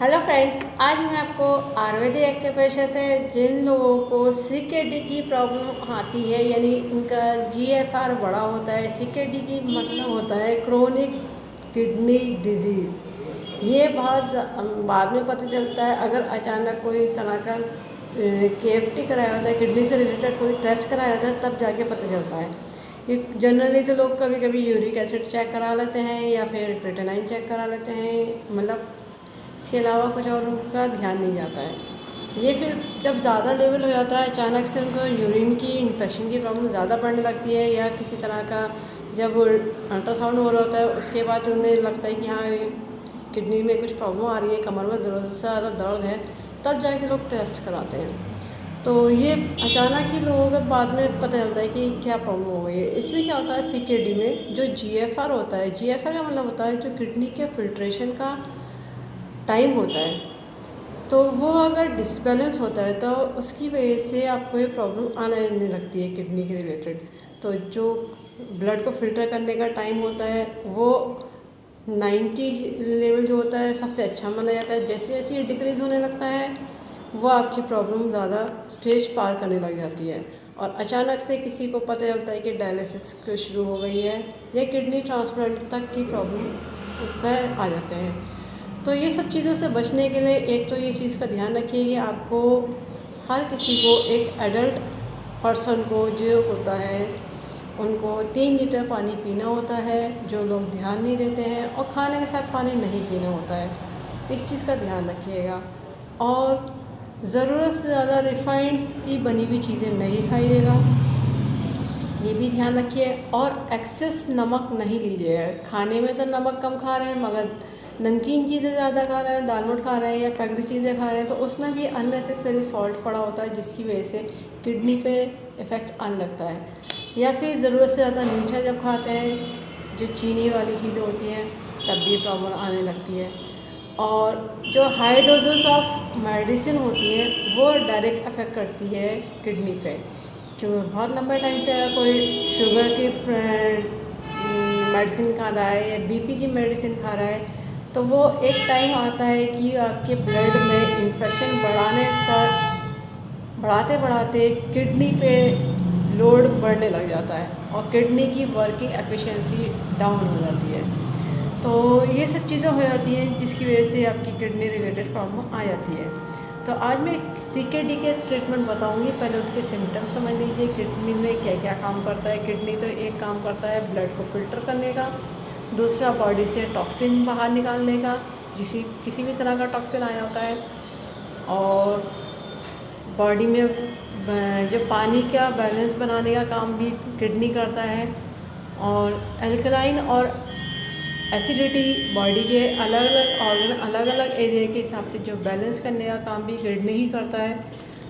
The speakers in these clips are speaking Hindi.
हेलो फ्रेंड्स, आज मैं आपको आयुर्वेदिक एक्यूप्रेशर से जिन लोगों को सीकेडी की प्रॉब्लम आती है, यानी उनका जीएफआर बड़ा होता है। सीकेडी की मतलब होता है क्रोनिक किडनी डिजीज़। ये बहुत बाद में पता चलता है अगर अचानक कोई तरह का केएफटी कराया होता है, किडनी से रिलेटेड कोई टेस्ट कराया होता है, तब जाके पता चलता है। ये जनरली तो लोग कभी कभी यूरिक एसिड चेक करा लेते हैं या फिर क्रिएटिनिन चेक करा लेते हैं, मतलब इसके अलावा कुछ और उनका ध्यान नहीं जाता है। ये फिर जब ज़्यादा लेवल हो जाता है, अचानक से उनको यूरिन की इन्फेक्शन की प्रॉब्लम ज़्यादा बढ़ने लगती है, या किसी तरह का जब अल्ट्रासाउंड हो रहा होता है उसके बाद उन्हें लगता है कि हाँ किडनी में कुछ प्रॉब्लम आ रही है, कमर में ज़रूरत से ज़्यादा दर्द है, तब जाके लोग टेस्ट कराते हैं। तो ये अचानक ही लोगों को बाद में पता चलता है कि क्या प्रॉब्लम हो गई है। इसमें क्या होता है, सीकेडी में जो जीएफआर होता है, जीएफआर का मतलब होता है जो किडनी के फिल्ट्रेशन का टाइम होता है, तो वो अगर डिसबैलेंस होता है तो उसकी वजह से आपको ये प्रॉब्लम आने लगती है किडनी के रिलेटेड। तो जो ब्लड को फिल्टर करने का टाइम होता है वो 90 लेवल जो होता है सबसे अच्छा माना जाता है। जैसे जैसे ये डिक्रीज़ होने लगता है वो आपकी प्रॉब्लम ज़्यादा स्टेज पार करने लग जाती है, और अचानक से किसी को पता चलता है कि डायलिसिस शुरू हो गई है या किडनी ट्रांसप्लांट तक की प्रॉब्लम में आ जाते हैं। तो ये सब चीज़ों से बचने के लिए एक तो ये चीज़ का ध्यान रखिए कि आपको हर किसी को, एक एडल्ट पर्सन को जो होता है उनको 3 लीटर पानी पीना होता है, जो लोग ध्यान नहीं देते हैं, और खाने के साथ पानी नहीं पीना होता है। इस चीज़ का ध्यान रखिएगा। और ज़रूरत से ज़्यादा रिफाइंड्स की बनी हुई चीज़ें नहीं खाइएगा, ये भी ध्यान रखिए। और एक्सेस नमक नहीं लीजिएगा। खाने में तो नमक कम खा रहे हैं, मगर नमकीन चीज़ें ज़्यादा खा रहे हैं, दाल मोट खा रहे हैं या पैक्ड चीज़ें खा रहे हैं, तो उसमें भी अननेसेसरी सॉल्ट पड़ा होता है, जिसकी वजह से किडनी पे इफ़ेक्ट आने लगता है। या फिर ज़रूरत से ज़्यादा मीठा जब खाते हैं, जो चीनी वाली चीज़ें होती हैं, तब भी प्रॉब्लम आने लगती है। और जो हाई डोजेस ऑफ मेडिसिन होती है वो डायरेक्ट अफेक्ट करती है किडनी पे, क्योंकि बहुत लंबे टाइम से अगर कोई शुगर की मेडिसिन खा रहा है या बीपी की मेडिसिन खा रहा है, तो वो एक टाइम आता है कि आपके ब्लड में इन्फेक्शन बढ़ाते बढ़ाते किडनी पे लोड बढ़ने लग जाता है और किडनी की वर्किंग एफिशिएंसी डाउन हो जाती है। तो ये सब चीज़ें हो जाती हैं जिसकी वजह से आपकी किडनी रिलेटेड प्रॉब्लम आ जाती है। तो आज मैं सीकेडी के ट्रीटमेंट बताऊंगी। पहले उसके सिम्टम्स समझ लीजिए, किडनी में क्या क्या काम करता है। किडनी तो एक काम करता है ब्लड को फिल्टर करने का, दूसरा बॉडी से टॉक्सिन बाहर निकालने का, किसी भी तरह का टॉक्सिन आया होता है, और बॉडी में जो पानी का बैलेंस बनाने का काम भी किडनी करता है, और एल्कलाइन और एसिडिटी बॉडी के अलग अलग ऑर्गन, अलग अलग एरिया के हिसाब से जो बैलेंस करने का काम भी किडनी ही करता है।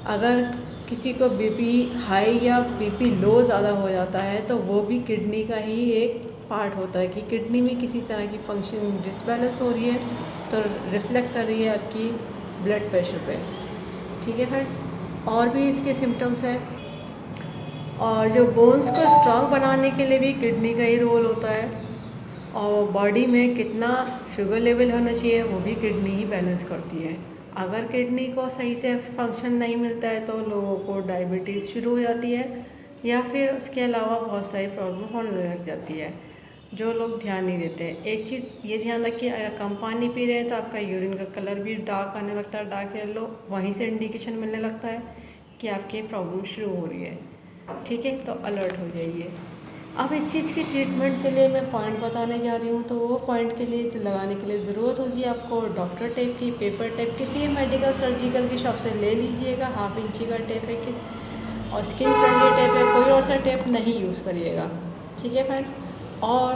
अगर किसी को बीपी हाई या बीपी लो ज़्यादा हो जाता है तो वो भी किडनी का ही एक पार्ट होता है, कि किडनी में किसी तरह की फंक्शन डिसबैलेंस हो रही है तो रिफ्लेक्ट कर रही है आपकी ब्लड प्रेशर पे। ठीक है फ्रेंड्स, और भी इसके सिम्टम्स हैं। और जो बोन्स को स्ट्रॉन्ग बनाने के लिए भी किडनी का ही रोल होता है, और बॉडी में कितना शुगर लेवल होना चाहिए वो भी किडनी ही बैलेंस करती है। अगर किडनी को सही से फंक्शन नहीं मिलता है तो लोगों को डायबिटीज़ शुरू हो जाती है, या फिर उसके अलावा बहुत सारी प्रॉब्लम होने लग जाती है, जो लोग ध्यान नहीं देते हैं। एक चीज़ ये ध्यान रखिए, अगर कम पानी पी रहे हैं तो आपका यूरिन का कलर भी डार्क आने लगता है, डार्क येलो, वहीं से इंडिकेशन मिलने लगता है कि आपकी प्रॉब्लम शुरू हो रही है। ठीक है, तो अलर्ट हो जाइए। अब इस चीज़ की ट्रीटमेंट के लिए मैं पॉइंट बताने जा रही हूँ। तो वो पॉइंट के लिए जो लगाने के लिए ज़रूरत होगी आपको डॉक्टर टेप की, पेपर टेप, किसी मेडिकल सर्जिकल की शॉप से ले लीजिएगा। 1/2 इंची का टेप है और स्किन फ्रेंडली टेप है, कोई और सा टेप नहीं यूज़ करिएगा। ठीक है फ्रेंड्स। और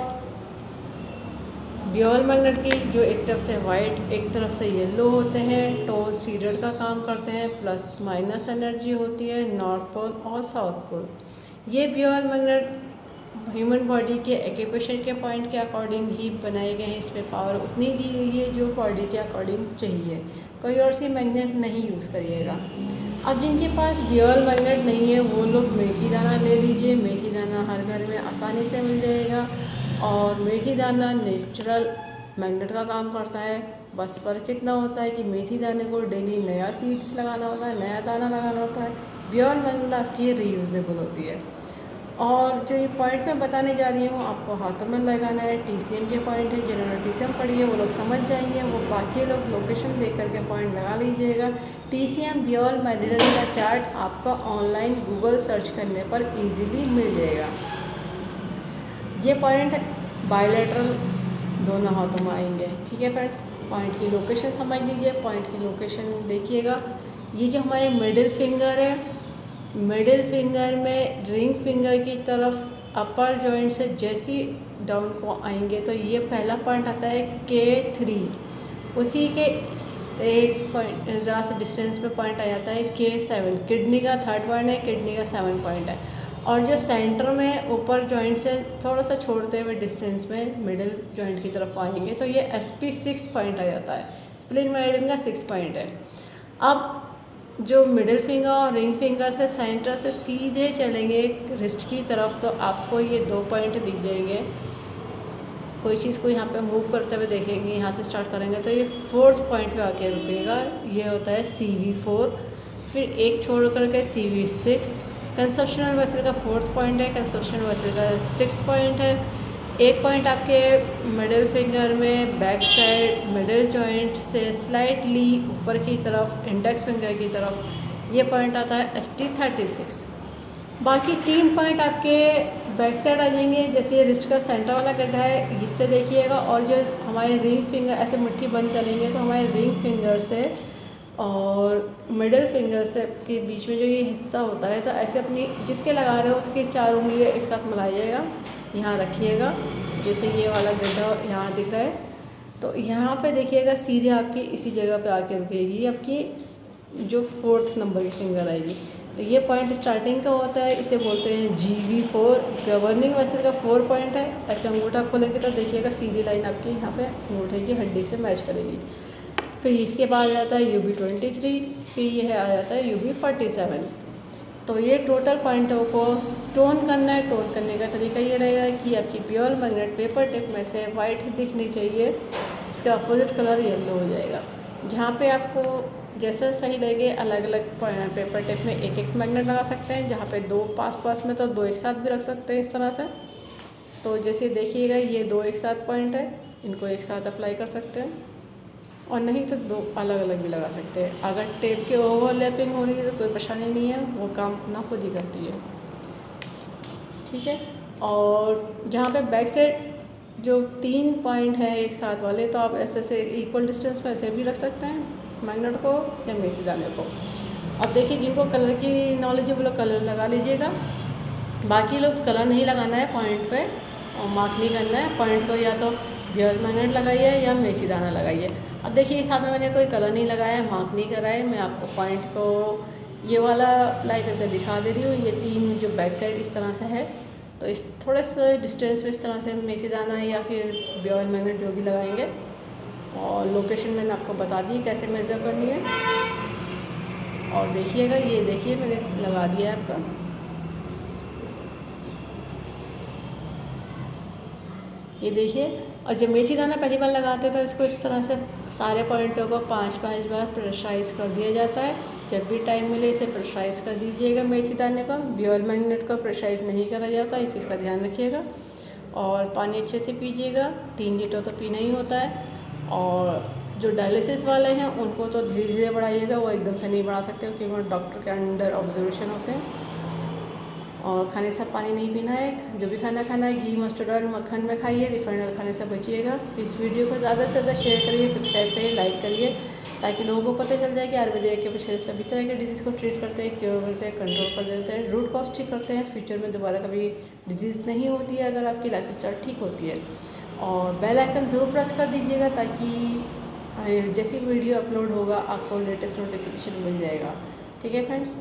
ड्यूल मैग्नेट की जो एक तरफ से वाइट एक तरफ से येलो होते हैं, टोन सीरियल का काम करते हैं, प्लस माइनस एनर्जी होती है नॉर्थ पोल और साउथ पोल। ये ड्यूल मैग्नेट ह्यूमन बॉडी के एक्यूप्रेशर के पॉइंट के अकॉर्डिंग ही बनाए गए हैं। इसमें पावर उतनी दी गई है जो बॉडी के अकॉर्डिंग चाहिए, कोई और सी मैग्नेट नहीं यूज़ करिएगा। अब जिनके पास ड्यूल मैग्नेट नहीं है वो लोग मेथी दाना ले लीजिए। मेथी दाना हर घर में आसानी से मिल जाएगा, और मेथी दाना नेचुरल मैग्नेट का काम करता है। बस फ़र्क इतना होता है कि मेथी दाने को डेली नया सीड्स लगाना होता है, नया दाना लगाना होता है। बियॉन्ड मैग्नेट आपकी रीयूजेबल होती है। और जो ये पॉइंट मैं बताने जा रही हूँ आपको हाथों में लगाना है, TCM के पॉइंट है। जिन्होंने TCM पढ़ी है वो लोग समझ जाएंगे, वो बाकी लोग लोकेशन देख करके पॉइंट लगा लीजिएगा। TCM बियॉन्ड मैग्नेट का चार्ट आपका ऑनलाइन गूगल सर्च करने पर ईजिली मिल जाएगा। ये पॉइंट बायलैटरल दोनों हाथों में आएंगे, ठीक है फ्रेंड्स। पॉइंट की लोकेशन समझ लीजिए, पॉइंट की लोकेशन देखिएगा। ये जो हमारे मिडिल फिंगर है, मिडिल फिंगर में रिंग फिंगर की तरफ अपर जॉइंट से जैसी डाउन को आएंगे तो ये पहला पॉइंट आता है K3। उसी के एक पॉइंट ज़रा सा डिस्टेंस पे पॉइंट आ जाता है K7। किडनी का थर्ड पॉइंट है, किडनी का 7 पॉइंट है। और जो सेंटर में ऊपर जॉइंट से थोड़ा सा छोड़ते हुए डिस्टेंस में मिडिल जॉइंट की तरफ आएंगे तो ये SP 6 पॉइंट आ जाता है। स्प्लिन मेरिडियन का 6 पॉइंट है। अब जो मिडिल फिंगर और रिंग फिंगर से सेंटर से सीधे चलेंगे रिस्ट की तरफ तो आपको ये 2 पॉइंट दिख जाएंगे। कोई चीज़ को यहाँ पे मूव करते हुए देखेंगे, यहाँ से स्टार्ट करेंगे तो ये 4th पॉइंट पे आके रुकेगा। ये होता है CV4। फिर एक छोड़ करके CV6। कंसेप्शनल वेसल का 4th पॉइंट है, कंसेप्शनल वेसल का 6th पॉइंट है। एक पॉइंट आपके मिडिल फिंगर में बैक साइड मिडिल जॉइंट से स्लाइटली ऊपर की तरफ इंडेक्स फिंगर की तरफ ये पॉइंट आता है ST36। बाकी 3 पॉइंट आपके बैक साइड आ जाएंगे। जैसे रिस्ट का सेंटर वाला गड्ढा है इससे देखिएगा, और जो हमारे रिंग फिंगर ऐसे मुट्ठी बंद करेंगे तो हमारे रिंग फिंगर से और मिडिल फिंगर से के बीच में जो ये हिस्सा होता है तो ऐसे अपनी जिसके लगा रहे हो उसकी 4 उंगलियाँ एक साथ मिलाइएगा, यहाँ रखिएगा। जैसे ये वाला गड्ढा यहाँ दिख रहा है तो यहाँ पे देखिएगा सीधे आपकी इसी जगह पे आके रुकेगी आपकी जो 4th नंबर की फिंगर आएगी। तो ये पॉइंट स्टार्टिंग का होता है, इसे बोलते हैं GV4। गवर्निंग वेसल का 4 पॉइंट है। ऐसे अंगूठा खोलेंगे तो देखिएगा सीधी लाइन आपकी यहाँ पे अंगूठे की हड्डी से मैच करेगी। फिर इसके बाद आ जाता है UB23। फिर यह आ जाता है UB47। तो ये टोटल पॉइंटों को टोन करना है। टोन करने का तरीका ये रहेगा कि आपकी प्योर मैग्नेट पेपर टिप में से वाइट दिखनी चाहिए, इसका अपोजिट कलर येलो हो जाएगा। जहाँ पे आपको जैसा सही लगे अलग अलग पेपर टिप में एक एक मैग्नेट लगा सकते हैं। जहाँ पे 2 पास में तो 2 एक साथ भी रख सकते हैं इस तरह से। तो जैसे देखिएगा ये 2 एक साथ पॉइंट है, इनको एक साथ अप्लाई कर सकते हैं और नहीं तो 2 अलग अलग भी लगा सकते हैं। अगर टेप के ओवरलैपिंग हो रही है तो कोई परेशानी नहीं है, वो काम अपना खुद ही करती है, ठीक है। और जहाँ पे बैक साइड जो 3 पॉइंट है एक साथ वाले तो आप ऐसे से इक्वल डिस्टेंस में ऐसे भी रख सकते हैं मैग्नेट को या मेथी दाने को। अब देखिए जिनको कलर की नॉलेज है वो लोग कलर लगा लीजिएगा, बाकी लोग कलर नहीं लगाना है पॉइंट पे और मार्क नहीं करना है। पॉइंट को या तो बियर मैग्नेट लगाइए या मेथी दाना लगाइए। अब देखिए इस हाथ में मैंने कोई कलर नहीं लगाया है, मार्क नहीं करा है। मैं आपको पॉइंट को ये वाला अप्लाई करके दिखा दे रही हूँ। ये 3 जो बैक साइड इस तरह से है तो इस थोड़े से डिस्टेंस में इस तरह से मेथी दाना या फिर बियर मैग्नेट जो भी लगाएंगे। और लोकेशन मैंने आपको बता दी कैसे मेज़र करनी है। और देखिएगा ये देखिए मैंने लगा दिया है आपका। ये देखिए, और जब मेथी दाना पहली बार लगाते हैं तो इसको इस तरह से सारे पॉइंटों को 5-5 बार प्रेशराइज कर दिया जाता है। जब भी टाइम मिले इसे प्रेशराइज कर दीजिएगा मेथी दाने को। बियर मैग्नेट को प्रेशराइज नहीं करा जाता, इस चीज़ का ध्यान रखिएगा। और पानी अच्छे से पीजिएगा, 3 लीटर तो पीना ही होता है। और जो डायलिसिस वाले हैं उनको तो धीरे धीरे बढ़ाइएगा, वो एकदम से नहीं बढ़ा सकते क्योंकि वो डॉक्टर के अंडर ऑब्जर्वेशन होते हैं। और खाने से पानी नहीं पीना है। जो भी खाना खाना है घी मस्टर्ड ऑयल मक्खन में खाइए, रिफाइंड ऑयल खाने से बचिएगा। इस वीडियो को ज़्यादा से ज़्यादा शेयर करिए, सब्सक्राइब करिए, लाइक करिए ताकि लोगों को पता चल जाए कि आयुर्वेदिक के पीछे सभी तरह के डिजीज़ को ट्रीट करते हैं, क्योर करते हैं, कंट्रोल कर देते हैं, रूट कॉज ठीक करते हैं। फ्यूचर में दोबारा कभी डिजीज़ नहीं होती है अगर आपकी लाइफ स्टाइल ठीक होती है। और बेल आइकन ज़रूर प्रेस कर दीजिएगा ताकि जैसी वीडियो अपलोड होगा आपको लेटेस्ट नोटिफिकेशन मिल जाएगा, ठीक है फ्रेंड्स।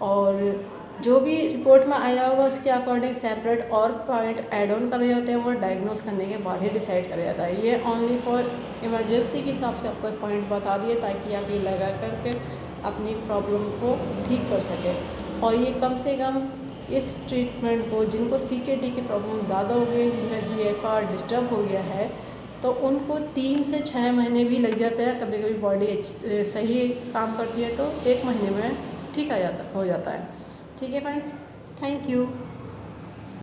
और जो भी रिपोर्ट में आया होगा उसके अकॉर्डिंग सेपरेट और पॉइंट ऐड ऑन करे जाते हैं, वो डायग्नोस करने के बाद ही डिसाइड करा जाता है। ये ओनली फॉर इमरजेंसी के हिसाब से आपको एक पॉइंट बता दिए ताकि आप ये लगा करके अपनी प्रॉब्लम को ठीक कर सकें। और ये कम से कम इस ट्रीटमेंट को जिनको CKD की प्रॉब्लम ज़्यादा हो गई है, जिनका GFR डिस्टर्ब हो गया है, तो उनको 3 से 6 महीने भी लग जाते हैं। कभी कभी बॉडी सही काम करती है तो 1 महीने में ठीक हो जाता है। ठीक है फ्रेंड्स, थैंक यू।